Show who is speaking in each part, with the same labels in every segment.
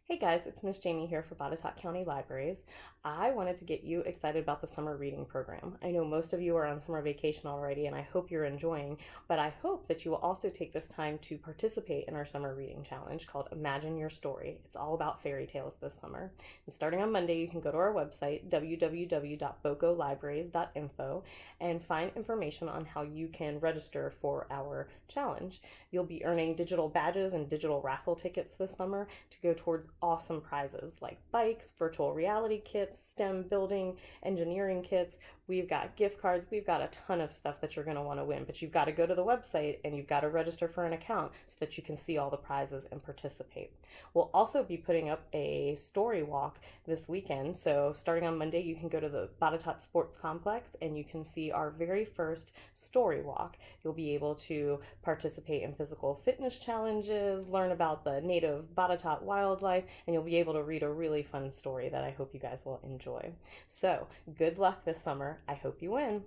Speaker 1: Hey guys, it's Miss Jamie here for Botetourt County Libraries. I wanted to get you excited about the summer reading program. I know most of you are on summer vacation already and I hope you're enjoying, but I hope that you will also take this time to participate in our summer reading challenge called Imagine Your Story. It's all about fairy tales this summer. And starting on Monday, you can go to our website, www.bocolibraries.info, and find information on how you can register for our challenge. You'll be earning digital badges and digital raffle tickets this summer to go towards awesome prizes like bikes, virtual reality kits, STEM building, engineering kits. We've got gift cards. We've got a ton of stuff that you're going to want to win, but you've got to go to the website and you've got to register for an account so that you can see all the prizes and participate. We'll also be putting up a story walk this weekend. So starting on Monday, you can go to the Botetourt Sports Complex and you can see our very first story walk. You'll be able to participate in physical fitness challenges, learn about the native Botetourt wildlife, and you'll be able to read a really fun story that I hope you guys will enjoy. So, good luck this summer. I hope you win.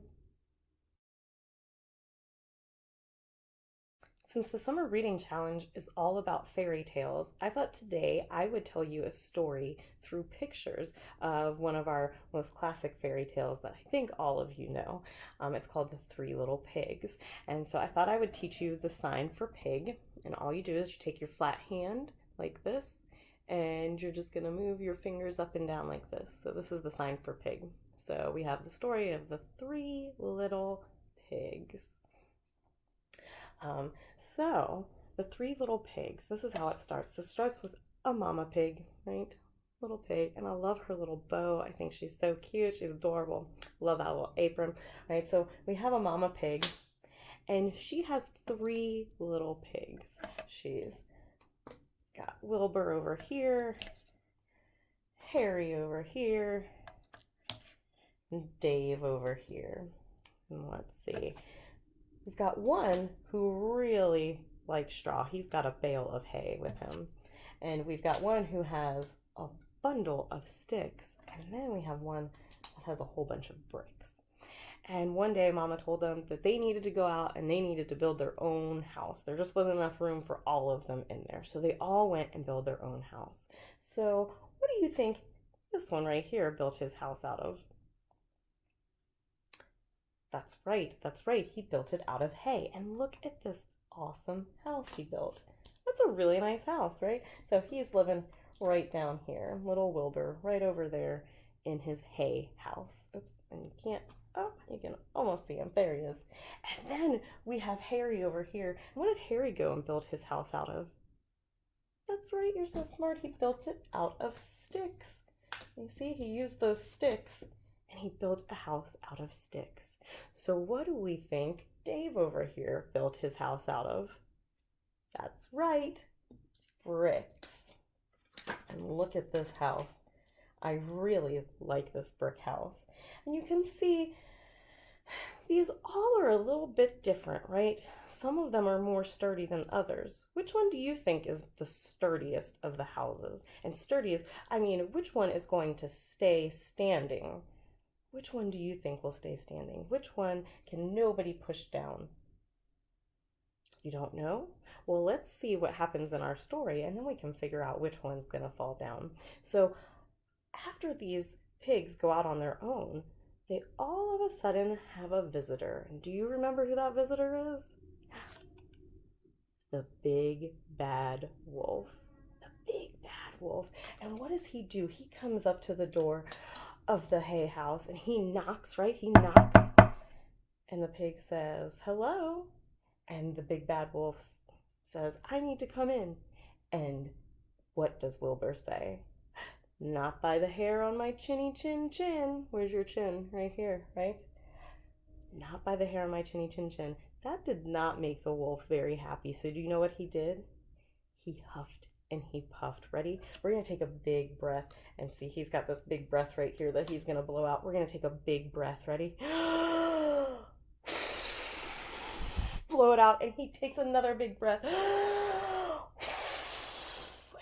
Speaker 1: Since the Summer Reading Challenge is all about fairy tales, I thought today I would tell you a story through pictures of one of our most classic fairy tales that I think all of you know. It's called The Three Little Pigs. And so I thought I would teach you the sign for pig. And all you do is you take your flat hand like this, and you're just going to move your fingers up and down like this. So this is the sign for pig. So we have the story of the three little pigs. Um, so the three little pigs, this is how it starts. This starts with a mama pig, right? Little pig, and I love her little bow. I think she's so cute. She's adorable. Love that little apron. Right, so we have a mama pig, and she has three little pigs. She's got Wilbur over here, Harry over here, and Dave over here. And let's see. We've got one who really likes straw. He's got a bale of hay with him. And we've got one who has a bundle of sticks. And then we have one that has a whole bunch of bricks. And one day, Mama told them that they needed to go out and they needed to build their own house. There just wasn't enough room for all of them in there. So they all went and built their own house. So, what do you think this one right here built his house out of? That's right, that's right. He built it out of hay. And look at this awesome house he built. That's a really nice house, right? So he's living right down here. Little Wilbur right over there in his hay house. Oops, and you can't, oh, you can almost see him. There he is. And then we have Harry over here. And what did Harry go and build his house out of? That's right, you're so smart. He built it out of sticks. You see, he used those sticks and he built a house out of sticks. So what do we think Dave over here built his house out of? That's right, bricks. And look at this house. I really like this brick house. And you can see these all are a little bit different, right? Some of them are more sturdy than others. Which one do you think is the sturdiest of the houses? And sturdiest, I mean, which one is going to stay standing? Which one do you think will stay standing? Which one can nobody push down? You don't know? Well, let's see what happens in our story and then we can figure out which one's going to fall down. So, after these pigs go out on their own, they all of a sudden have a visitor. And do you remember who that visitor is? The big bad wolf. The big bad wolf. And what does he do? He comes up to the door of the hay house and he knocks, right? He knocks. And the pig says, "Hello." And the big bad wolf says, "I need to come in." And what does Wilbur say? "Not by the hair on my chinny chin chin." Where's your chin? Right here, right? "Not by the hair on my chinny chin chin." That did not make the wolf very happy. So do you know what he did? He huffed and he puffed. Ready? We're going to take a big breath and see. He's got this big breath right here that he's going to blow out. We're going to take a big breath. Ready? Blow it out, and he takes another big breath.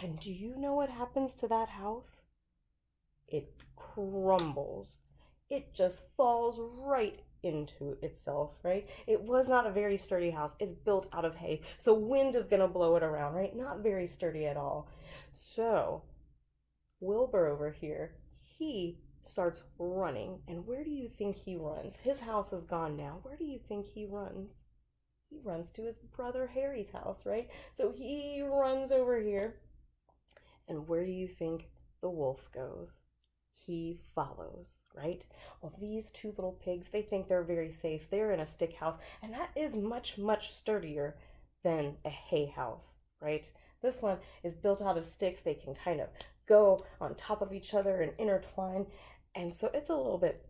Speaker 1: And do you know what happens to that house? It crumbles. It just falls right into itself, right? It was not a very sturdy house. It's built out of hay. So wind is going to blow it around, right? Not very sturdy at all. So Wilbur over here, he starts running. And where do you think he runs? His house is gone now. Where do you think he runs? He runs to his brother Harry's house, right? So he runs over here. And where do you think the wolf goes? He follows, right? Well, these two little pigs, they think they're very safe. They're in a stick house, and that is much, much sturdier than a hay house, right? This one is built out of sticks. They can kind of go on top of each other and intertwine. And so it's a little bit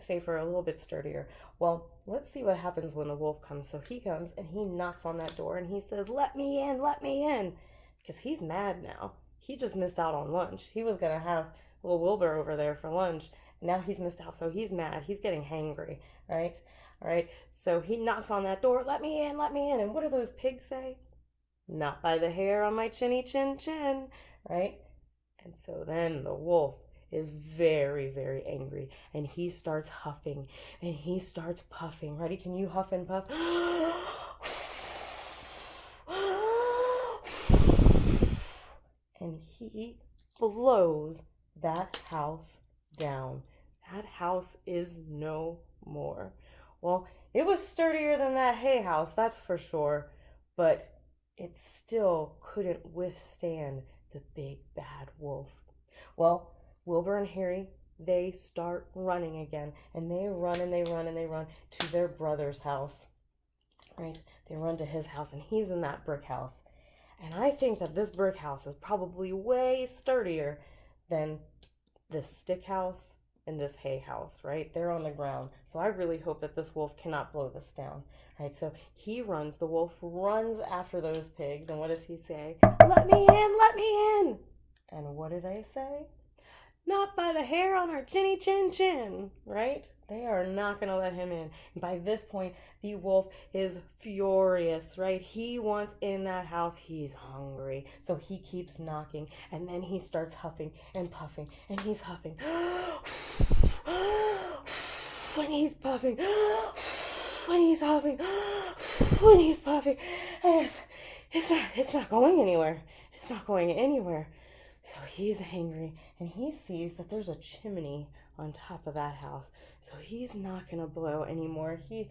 Speaker 1: safer, a little bit sturdier. Well, let's see what happens when the wolf comes. So he comes and he knocks on that door and he says, "Let me in, let me in." Because he's mad now. He just missed out on lunch. He was going to have little Wilbur over there for lunch. Now he's missed out, so he's mad. He's getting hangry, right? All right, so he knocks on that door, "Let me in, let me in." And what do those pigs say? "Not by the hair on my chinny chin chin," right? And so then the wolf is very, very angry and he starts huffing and he starts puffing. Ready? Can you huff and puff? And he blows that house down. That house is no more. Well, it was sturdier than that hay house, that's for sure, but it still couldn't withstand the big bad wolf. Well, Wilbur and Harry, they start running again, and they run and they run and they run to their brother's house, right? They run to his house, and he's in that brick house. And I think that this brick house is probably way sturdier than this stick house and this hay house, right? They're on the ground. So I really hope that this wolf cannot blow this down, right? So the wolf runs after those pigs. And what does he say? "Let me in, let me in." And what do they say? "Not by the hair on our chinny chin chin," right? They are not going to let him in. And by this point, the wolf is furious, right? He wants in that house. He's hungry. So he keeps knocking. And then he starts huffing and puffing. And he's huffing. And he's puffing. And he's huffing. And he's puffing. And it's not going anywhere. It's not going anywhere. So he's angry and he sees that there's a chimney on top of that house. So he's not going to blow anymore. He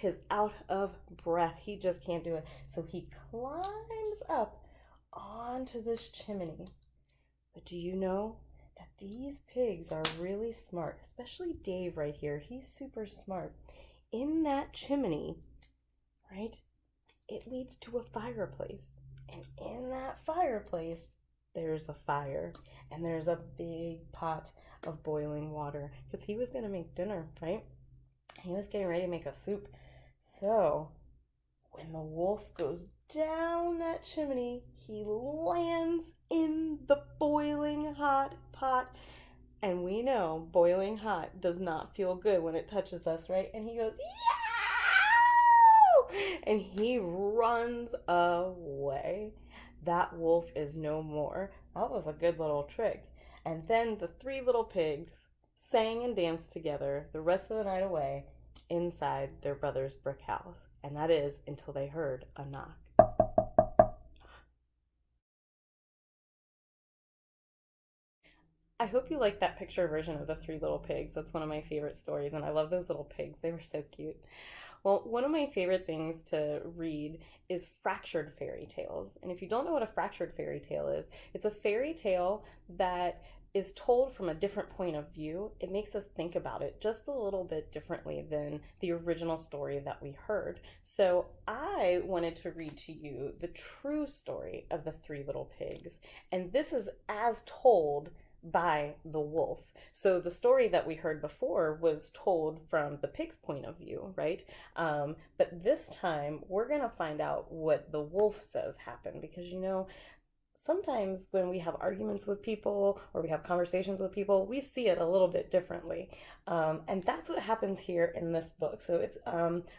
Speaker 1: is out of breath. He just can't do it. So he climbs up onto this chimney. But do you know that these pigs are really smart, especially Dave right here. He's super smart. In that chimney, right, it leads to a fireplace. And in that fireplace, there's a fire and there's a big pot of boiling water because he was going to make dinner, right? He was getting ready to make a soup. So when the wolf goes down that chimney, he lands in the boiling hot pot. And we know boiling hot does not feel good when it touches us, right? And he goes, "Yow!" And he runs away. That wolf is no more. That was a good little trick. And then the three little pigs sang and danced together the rest of the night away inside their brother's brick house. And that is until they heard a knock. I hope you like that picture version of the three little pigs. That's one of my favorite stories, and I love those little pigs. They were so cute. Well, one of my favorite things to read is fractured fairy tales. And if you don't know what a fractured fairy tale is, it's a fairy tale that is told from a different point of view. It makes us think about it just a little bit differently than the original story that we heard. So I wanted to read to you the true story of the three little pigs. And this is as told by the wolf. So the story that we heard before was told from the pig's point of view, right? But this time we're going to find out what the wolf says happened because, sometimes when we have arguments with people or we have conversations with people, we see it a little bit differently. And that's what happens here in this book. So it's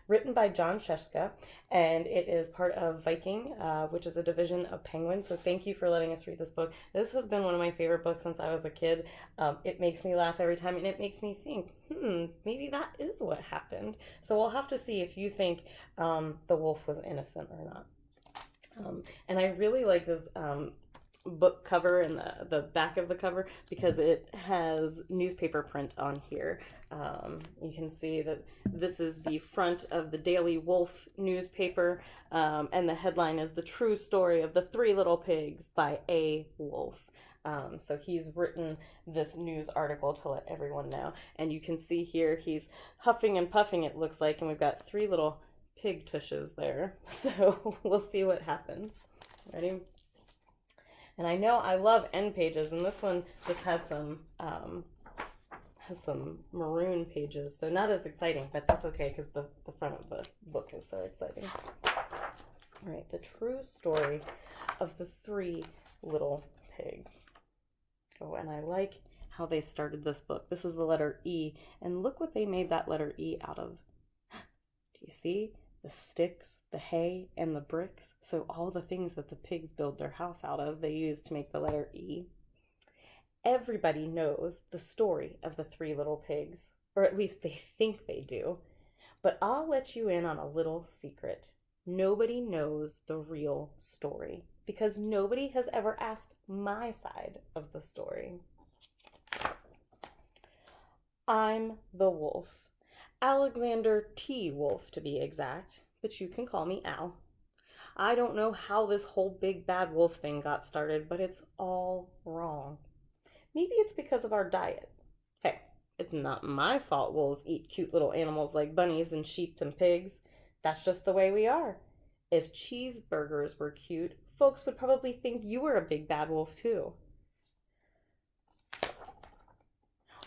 Speaker 1: written by John Sheska, and it is part of Viking, which is a division of Penguin. So thank you for letting us read this book. This has been one of my favorite books since I was a kid. It makes me laugh every time, and it makes me think, maybe that is what happened. So we'll have to see if you think the wolf was innocent or not. And I really like this book cover and the back of the cover because it has newspaper print on here. You can see that this is the front of the Daily Wolf newspaper, and the headline is "The True Story of the Three Little Pigs" by A. Wolf. So he's written this news article to let everyone know. And you can see here he's huffing and puffing, it looks like, and we've got three little pig tushes there. So we'll see what happens. Ready? And I know I love end pages, and this one just has some maroon pages, so not as exciting, but that's okay because the front of the book is so exciting. All right, the true story of the three little pigs. Oh, and I like how they started this book. This is the letter E, and look what they made that letter E out of. Do you see? The sticks, the hay, and the bricks. So all the things that the pigs build their house out of, they use to make the letter E. Everybody knows the story of the three little pigs, or at least they think they do. But I'll let you in on a little secret. Nobody knows the real story because nobody has ever asked my side of the story. I'm the wolf. Alexander T. Wolf, to be exact, but you can call me Al. I don't know how this whole big bad wolf thing got started, but it's all wrong. Maybe it's because of our diet. Hey, it's not my fault wolves eat cute little animals like bunnies and sheep and pigs. That's just the way we are. If cheeseburgers were cute, folks would probably think you were a big bad wolf too.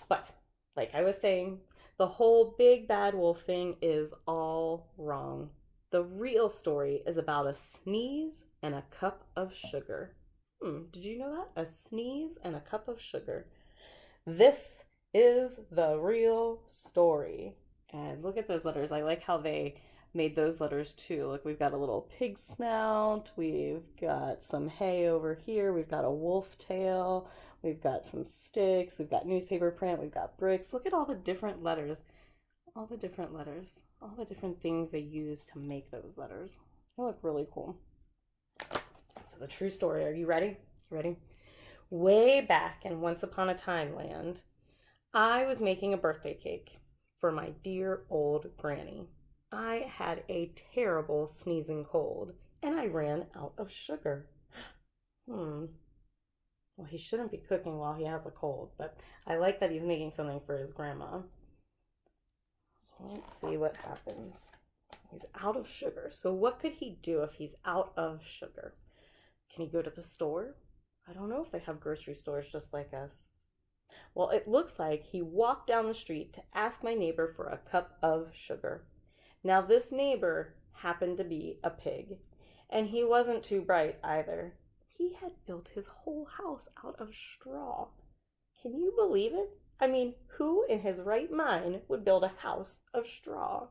Speaker 1: But, like I was saying, the whole big bad wolf thing is all wrong. The real story is about a sneeze and a cup of sugar. Did you know that? A sneeze and a cup of sugar. This is the real story. And look at those letters. I like how they made those letters too. Look, we've got a little pig snout. We've got some hay over here. We've got a wolf tail. We've got some sticks. We've got newspaper print. We've got bricks. Look at all the different letters. All the different letters. All the different things they use to make those letters. They look really cool. So the true story. Are you ready? Ready? Way back in Once Upon a Time land, I was making a birthday cake for my dear old granny. I had a terrible sneezing cold, and I ran out of sugar. Well, he shouldn't be cooking while he has a cold, but I like that he's making something for his grandma. Let's see what happens. He's out of sugar. So what could he do if he's out of sugar? Can he go to the store? I don't know if they have grocery stores just like us. Well, it looks like he walked down the street to ask my neighbor for a cup of sugar. Now, this neighbor happened to be a pig, and he wasn't too bright either. He had built his whole house out of straw. Can you believe it? I mean, who in his right mind would build a house of straw?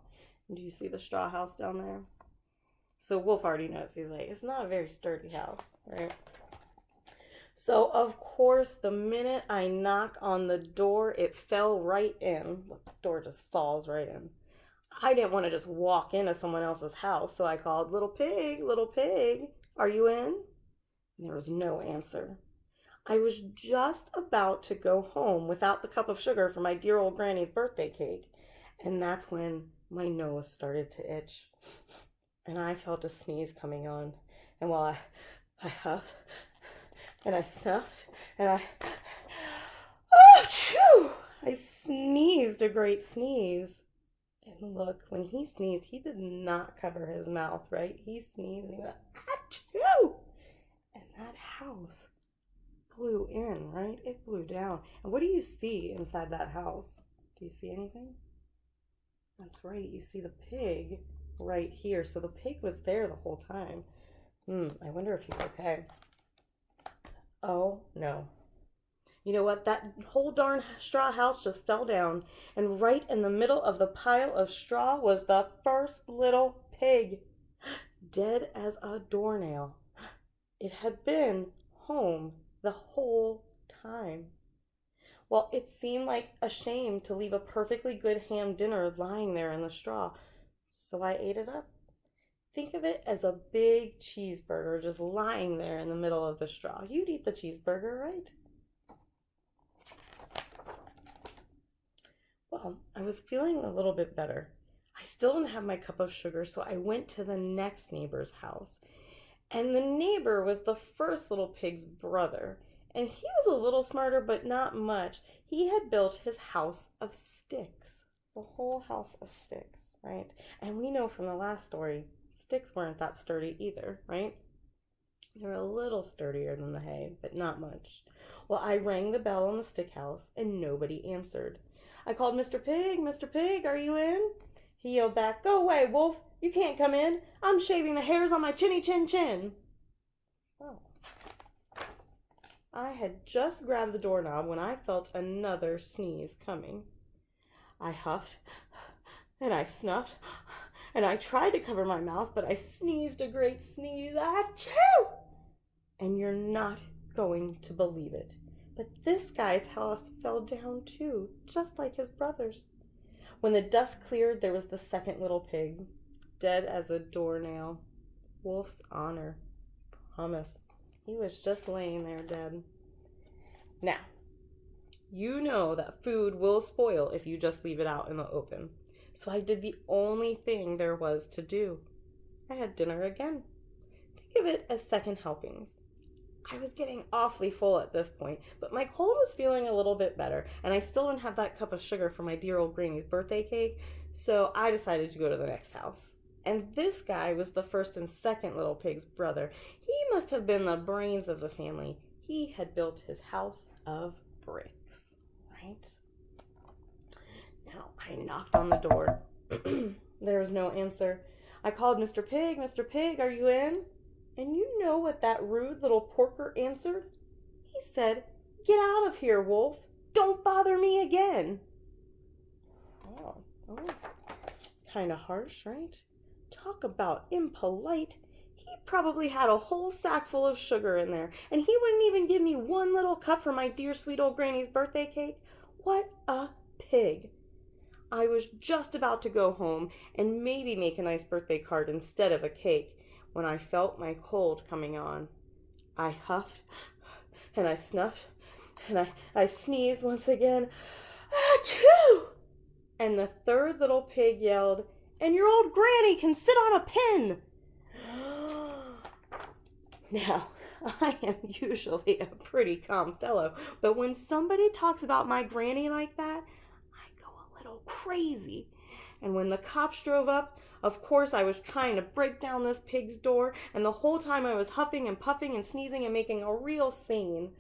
Speaker 1: Do you see the straw house down there? So Wolf already knows. He's like, it's not a very sturdy house, right? So, of course, the minute I knock on the door, it fell right in. Look, the door just falls right in. I didn't want to just walk into someone else's house, so I called, little pig, are you in? And there was no answer. I was just about to go home without the cup of sugar for my dear old granny's birthday cake, and that's when my nose started to itch, and I felt a sneeze coming on, and while I huffed, and I snuffed, and I sneezed a great sneeze. And look, when he sneezed, he did not cover his mouth, right? He sneezed and he went, achoo! And that house blew in, right? It blew down. And what do you see inside that house? Do you see anything? That's right, you see the pig right here. So the pig was there the whole time. I wonder if he's okay. Oh, no. You know what? That whole darn straw house just fell down, and right in the middle of the pile of straw was the first little pig, dead as a doornail. It had been home the whole time. Well, it seemed like a shame to leave a perfectly good ham dinner lying there in the straw, so I ate it up. Think of it as a big cheeseburger just lying there in the middle of the straw. You'd eat the cheeseburger, right? Well, I was feeling a little bit better. I still didn't have my cup of sugar, so I went to the next neighbor's house. And the neighbor was the first little pig's brother. And he was a little smarter, but not much. He had built his house of sticks. The whole house of sticks, right? And we know from the last story, sticks weren't that sturdy either, right? They were a little sturdier than the hay, but not much. Well, I rang the bell on the stick house, and nobody answered. I called Mr. Pig. Mr. Pig, are you in? He yelled back, "Go away, Wolf. You can't come in. I'm shaving the hairs on my chinny chin chin." Oh. I had just grabbed the doorknob when I felt another sneeze coming. I huffed, and I snuffed, and I tried to cover my mouth, but I sneezed a great sneeze. Achoo! And you're not going to believe it, but this guy's house fell down too, just like his brother's. When the dust cleared, there was the second little pig, dead as a doornail. Wolf's honor. Promise. He was just laying there dead. Now, you know that food will spoil if you just leave it out in the open. So I did the only thing there was to do. I had dinner again. Think of it as second helpings. I was getting awfully full at this point, but my cold was feeling a little bit better, and I still didn't have that cup of sugar for my dear old granny's birthday cake, so I decided to go to the next house. And this guy was the first and second little pig's brother. He must have been the brains of the family. He had built his house of bricks, right? Now, I knocked on the door. There was no answer. I called Mr. Pig. Mr. Pig, are you in? And you know what that rude little porker answered? He said, "Get out of here, Wolf. Don't bother me again." Oh, that was kind of harsh, right? Talk about impolite. He probably had a whole sack full of sugar in there, and he wouldn't even give me one little cup for my dear sweet old granny's birthday cake. What a pig. I was just about to go home and maybe make a nice birthday card instead of a cake when I felt my cold coming on. I huffed, and I snuffed, and I sneezed once again. Achoo! And the third little pig yelled, "And your old granny can sit on a pin." Now, I am usually a pretty calm fellow, but when somebody talks about my granny like that, I go a little crazy. And when the cops drove up, of course I was trying to break down this pig's door, and the whole time I was huffing and puffing and sneezing and making a real scene.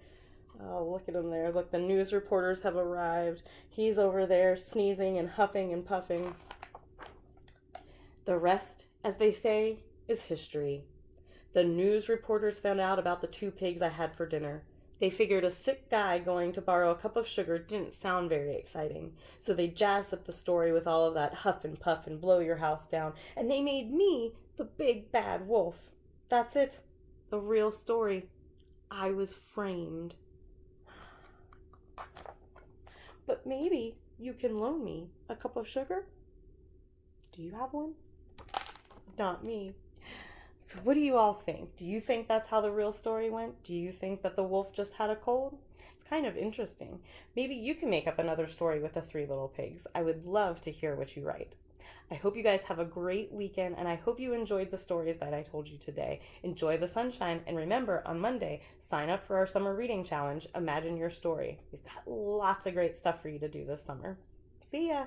Speaker 1: Oh, look at him there. Look, the news reporters have arrived. He's over there sneezing and huffing and puffing. The rest, as they say, is history. The news reporters found out about the two pigs I had for dinner. They figured a sick guy going to borrow a cup of sugar didn't sound very exciting, so they jazzed up the story with all of that huff and puff and blow your house down, and they made me the big bad wolf. That's it. The real story. I was framed. But maybe you can loan me a cup of sugar? Do you have one? Not me. So what do you all think? Do you think that's how the real story went? Do you think that the wolf just had a cold? It's kind of interesting. Maybe you can make up another story with the three little pigs. I would love to hear what you write. I hope you guys have a great weekend, and I hope you enjoyed the stories that I told you today. Enjoy the sunshine, and remember, on Monday, sign up for our summer reading challenge, Imagine Your Story. We've got lots of great stuff for you to do this summer. See ya!